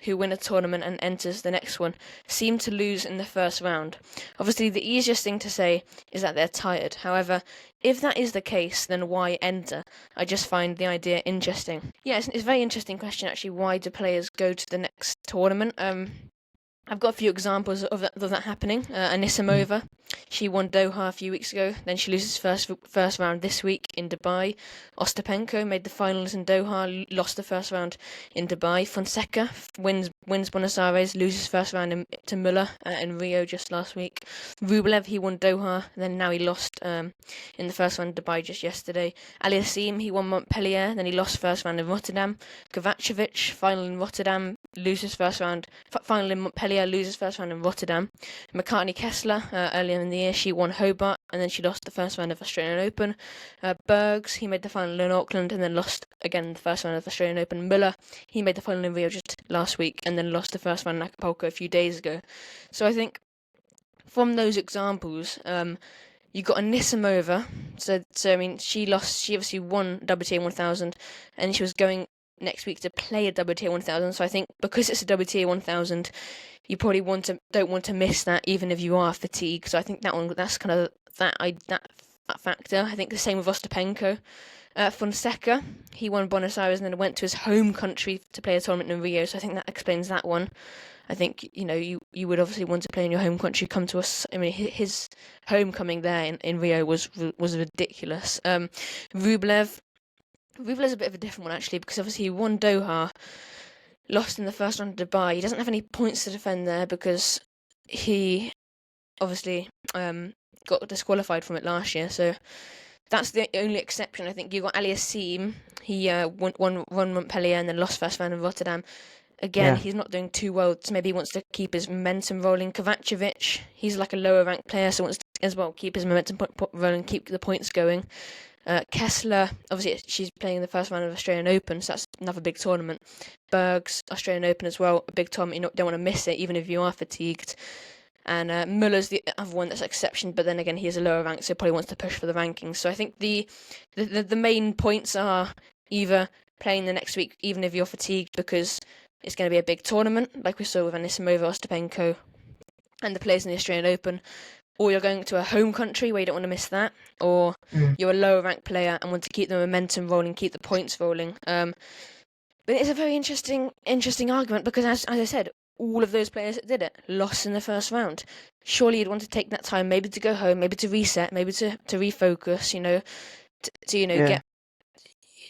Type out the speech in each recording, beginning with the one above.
who win a tournament and enters the next one seem to lose in the first round. Obviously, the easiest thing to say is that they're tired. However, if that is the case, then why enter? I just find the idea interesting. Yeah, it's a very interesting question, actually. Why do players go to the next tournament? I've got a few examples of that happening. Anisimova, she won Doha a few weeks ago. Then she loses first round this week in Dubai. Ostapenko made the finals in Doha, lost the first round in Dubai. Fonseca wins Buenos Aires, loses first round to Muller in Rio just last week. Rublev, he won Doha, then now he lost in the first round in Dubai just yesterday. Aliassime, he won Montpellier, then he lost first round in Rotterdam. Kovacevic, final in Rotterdam, loses first round. Final in Montpellier, loses first round in Rotterdam. McCartney Kessler, earlier in the year, she won Hobart and then she lost the first round of Australian Open. Bergs, he made the final in Auckland and then lost again the first round of Australian Open. Muller, he made the final in Rio just last week and then lost the first round in Acapulco a few days ago. So I think from those examples, you got Anisimova. So I mean, she obviously won WTA 1000 and she was going next week to play a WTA 1000. So I think because it's a WTA 1000, you probably don't want to miss that, even if you are fatigued. So I think that's kind of that factor. I think the same with Ostapenko. Fonseca, he won Buenos Aires and then went to his home country to play a tournament in Rio. So I think that explains that one. I think you would obviously want to play in your home country. Come to us. I mean, his homecoming there in Rio was ridiculous. Rublev's a bit of a different one, actually, because obviously he won Doha, lost in the first round of Dubai. He doesn't have any points to defend there because he obviously got disqualified from it last year. So that's the only exception. I think you got Aliassime. He won Montpellier and then lost first round in Rotterdam. Again, he's not doing too well, so maybe he wants to keep his momentum rolling. Kovacevic, he's like a lower ranked player, so wants to as well keep his momentum rolling, keep the points going. Kessler, obviously she's playing in the first round of Australian Open, so that's another big tournament. Bergs, Australian Open as well, a big tournament, you don't want to miss it, even if you are fatigued. And Muller's the other one that's an exception, but then again, he is a lower rank, so probably wants to push for the rankings. So I think the main points are either playing the next week, even if you're fatigued, because it's going to be a big tournament, like we saw with Anisimova, Ostapenko, and the players in the Australian Open. Or you're going to a home country where you don't want to miss that, or you're a lower ranked player and want to keep the momentum rolling, keep the points rolling. But it's a very interesting argument because, as I said, all of those players that did it lost in the first round. Surely you'd want to take that time, maybe to go home, maybe to reset, maybe to refocus. Get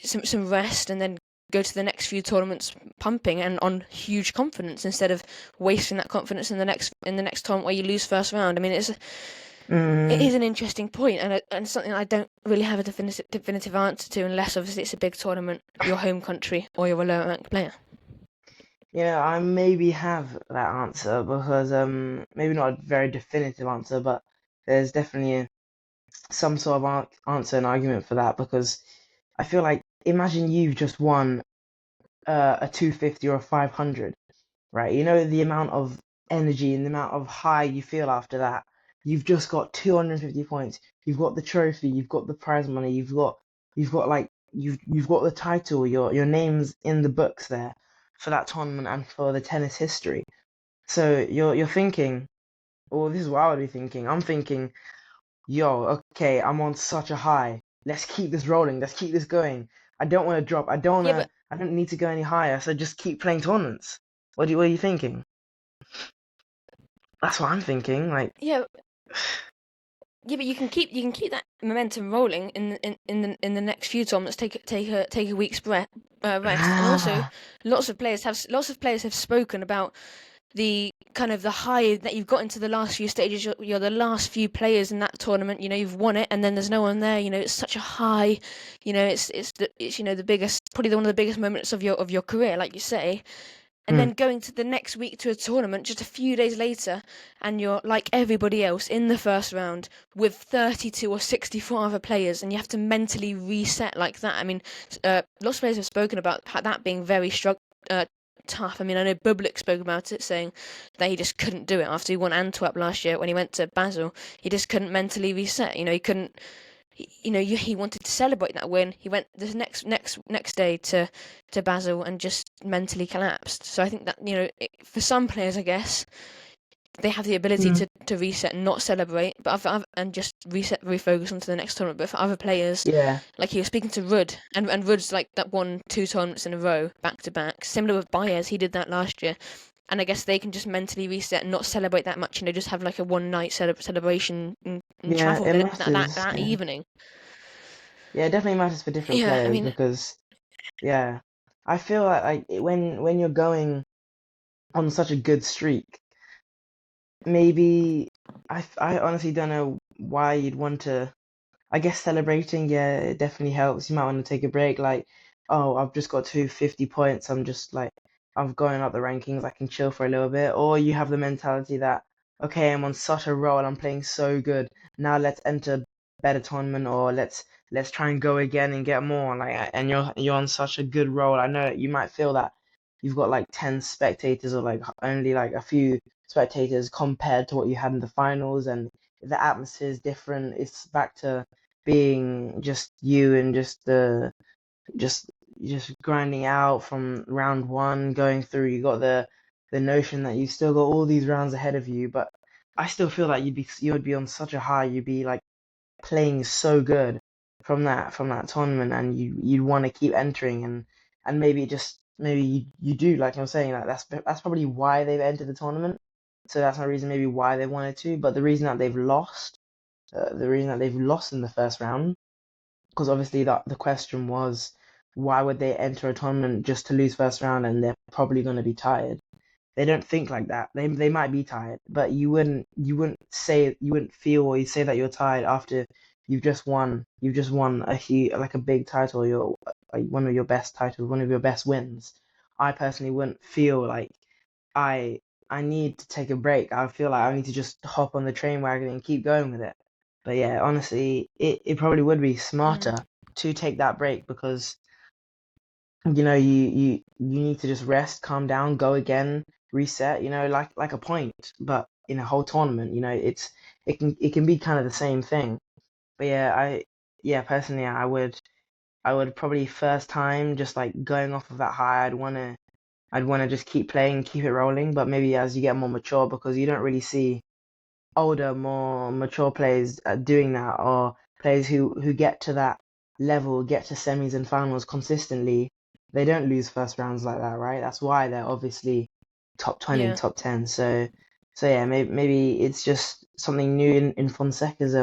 some rest and then go to the next few tournaments pumping and on huge confidence instead of wasting that confidence in the next tournament where you lose first round. I mean, it is an interesting point and something I don't really have a definitive answer to, unless obviously it's a big tournament, your home country, or you're a lower ranked player. Yeah, I maybe have that answer because maybe not a very definitive answer, but there's definitely some sort of answer and argument for that because I feel like imagine you've just won a 250 or a 500, right? You know the amount of energy and the amount of high you feel after that. You've just got 250 points. You've got the trophy. You've got the prize money. You've got the title. Your name's in the books there for that tournament and for the tennis history. So you're thinking, or this is what I would be thinking. I'm thinking, yo, okay, I'm on such a high. Let's keep this rolling. Let's keep this going. I don't want to drop. I don't need to go any higher. So just keep playing tournaments. What are you thinking? That's what I'm thinking. Like, yeah, but you can keep that momentum rolling in the next few tournaments. Take a week's rest, and also lots of players have spoken about the kind of the high that you've got into the last few stages. You're the last few players in that tournament. You've won it, and then there's no one there. It's such a high. It's the biggest, probably one of the biggest moments of your career, like you say. And then going to the next week to a tournament just a few days later, and you're like everybody else in the first round with 32 or 64 other players, and you have to mentally reset like that. I mean, lots of players have spoken about that being very tough. I mean, I know Bublik spoke about it, saying that he just couldn't do it after he won Antwerp last year when he went to Basel. He just couldn't mentally reset. He couldn't. He wanted to celebrate that win. He went this next day to Basel and just mentally collapsed. So I think that, for some players, I guess they have the ability Mm. to reset and not celebrate, but and just reset, refocus onto the next tournament. But for other players, Yeah, like he was speaking to Rudd, and Rudd's like that won 2 tournaments in a row, back to back. Similar with Baez, he did that last year. And I guess they can just mentally reset and not celebrate that much, just have like a one night celebration and yeah, travel it matters. that Yeah, evening. yeah, it definitely matters for different Yeah, I players mean, because yeah, I feel like when you're going on such a good streak, maybe I honestly don't know why you'd want to. I guess celebrating, yeah, it definitely helps. You might want to take a break, like, oh, I've just got 250 points. I'm just like, I'm going up the rankings. I can chill for a little bit. Or you have the mentality that, okay, I'm on such a roll. I'm playing so good. Now let's enter better tournament, or let's try and go again and get more. Like, and you're on such a good roll. I know you might feel that you've got like 10 spectators or like only like a few spectators compared to what you had in the finals, and the atmosphere is different. It's back to being just you and just just grinding out from round one going through. You got the notion that you still got all these rounds ahead of you, but I still feel like you would be on such a high. You'd be like playing so good from that tournament, and you'd want to keep entering, and maybe you do, like I'm saying, that that's probably why they've entered the tournament. So that's no reason maybe why they wanted to, but the reason that they've lost in the first round, because obviously the question was, why would they enter a tournament just to lose first round, and they're probably going to be tired. They don't think like that. They might be tired, but you wouldn't feel, or you say that you're tired after you've just won a big title, your like one of your best titles, one of your best wins. I personally wouldn't feel like I I need to take a break. I feel like I need to just hop on the train wagon and keep going with it. But yeah, honestly, it probably would be mm, smarter to take that break because you need to just rest, calm down, go again, reset, like a point. But in a whole tournament, it can be kind of the same thing. But yeah, personally, I would probably first time just like going off of that high, I'd wanna just keep playing, keep it rolling. But maybe as you get more mature, because you don't really see older, more mature players doing that, or players who get to that level, get to semis and finals consistently. They don't lose first rounds like that, right? That's why they're obviously top 20, yeah, top 10. So yeah, maybe it's just something new in Fonseca's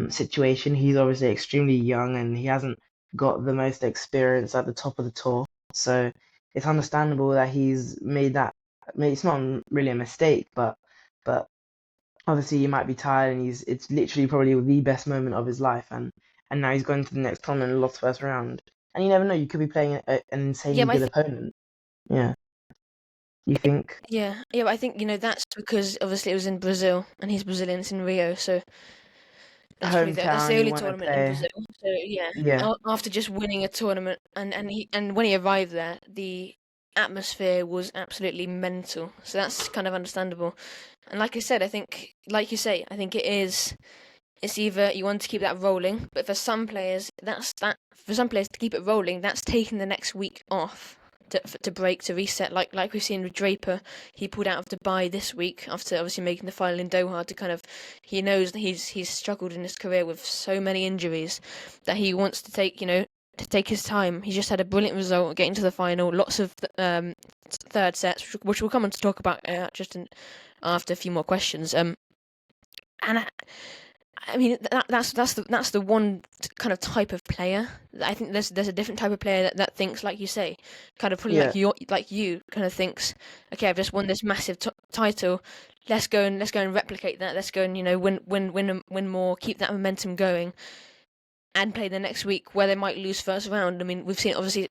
situation. He's obviously extremely young and he hasn't got the most experience at the top of the tour. So it's understandable that he's made that. I mean, it's not really a mistake, but obviously he might be tired, and it's literally probably the best moment of his life, and now he's going to the next tournament and lost first round. And you never know, you could be playing an yeah. insanely But I good think opponent. Yeah, you think but I think that's because obviously it was in Brazil and he's Brazilian. It's in Rio, so that's the hometown, you only want to tournament in play. Brazil. So yeah, Yeah, after just winning a tournament, and when he arrived there, the atmosphere was absolutely mental. So that's kind of understandable. And like I said, I think, like you say, I think it's either you want to keep that rolling, but for some players, that's that. For some players to keep it rolling, that's taking the next week off to break, to reset. Like we've seen with Draper, he pulled out of Dubai this week after obviously making the final in Doha. To kind of, he knows that he's struggled in his career with so many injuries that he wants to take his time. He's just had a brilliant result, getting to the final. Lots of third sets, which we'll come on to talk about after a few more questions. And I mean that's the one kind of type of player. I think there's a different type of player that thinks like you say, kind of probably yeah, like you kind of thinks, okay, I've just won this massive title. Let's go and replicate that. Let's go and win more, keep that momentum going, and play the next week where they might lose first round. I mean, we've seen obviously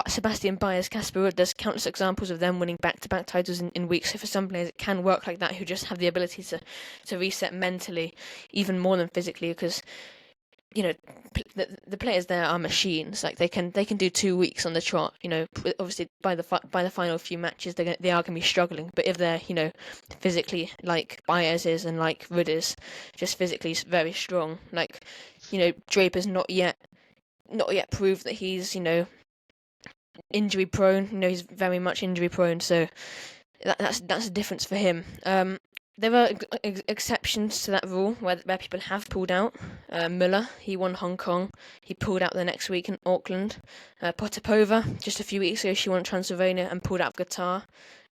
Sebastian Baez, Casper Ruud, there's countless examples of them winning back-to-back titles in weeks. So for some players, it can work like that, who just have the ability to reset mentally, even more than physically, because you know the players there are machines. Like they can do 2 weeks on the trot. Obviously by the final few matches, they are going to be struggling. But if they're physically like Baez is and like Ruud is, just physically very strong. Like Draper's not yet proved that he's injury prone. He's very much injury prone, so that's a difference for him. There are exceptions to that rule where people have pulled out. Müller, he won Hong Kong. He pulled out the next week in Auckland. Potapova, just a few weeks ago, she won Transylvania and pulled out of Qatar.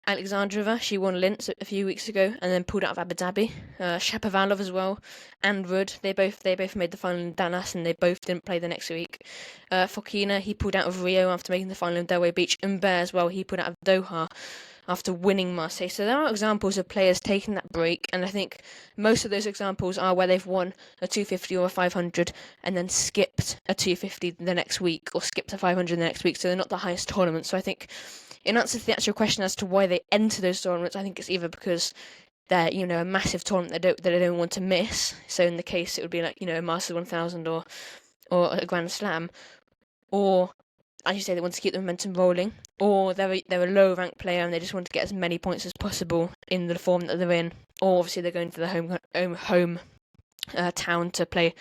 Alexandrova, she won Linz a few weeks ago and then pulled out of Abu Dhabi. Shapovalov as well, and Rudd, they both made the final in Dallas and they both didn't play the next week. Fokina, he pulled out of Rio after making the final in Delray Beach. Humbert as well, he pulled out of Doha after winning Marseille. So there are examples of players taking that break, and I think most of those examples are where they've won a 250 or a 500 and then skipped a 250 the next week or skipped a 500 the next week, so they're not the highest tournament. So I think in answer to the actual question as to why they enter those tournaments, I think it's either because they're, a massive tournament that they don't want to miss. So in the case, it would be like, a Masters 1000 or a Grand Slam, or as you say, they want to keep the momentum rolling, or they're a low-ranked player and they just want to get as many points as possible in the form that they're in, or obviously they're going to the home town to play,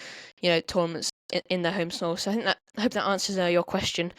tournaments in their home soil. So I hope that answers your question.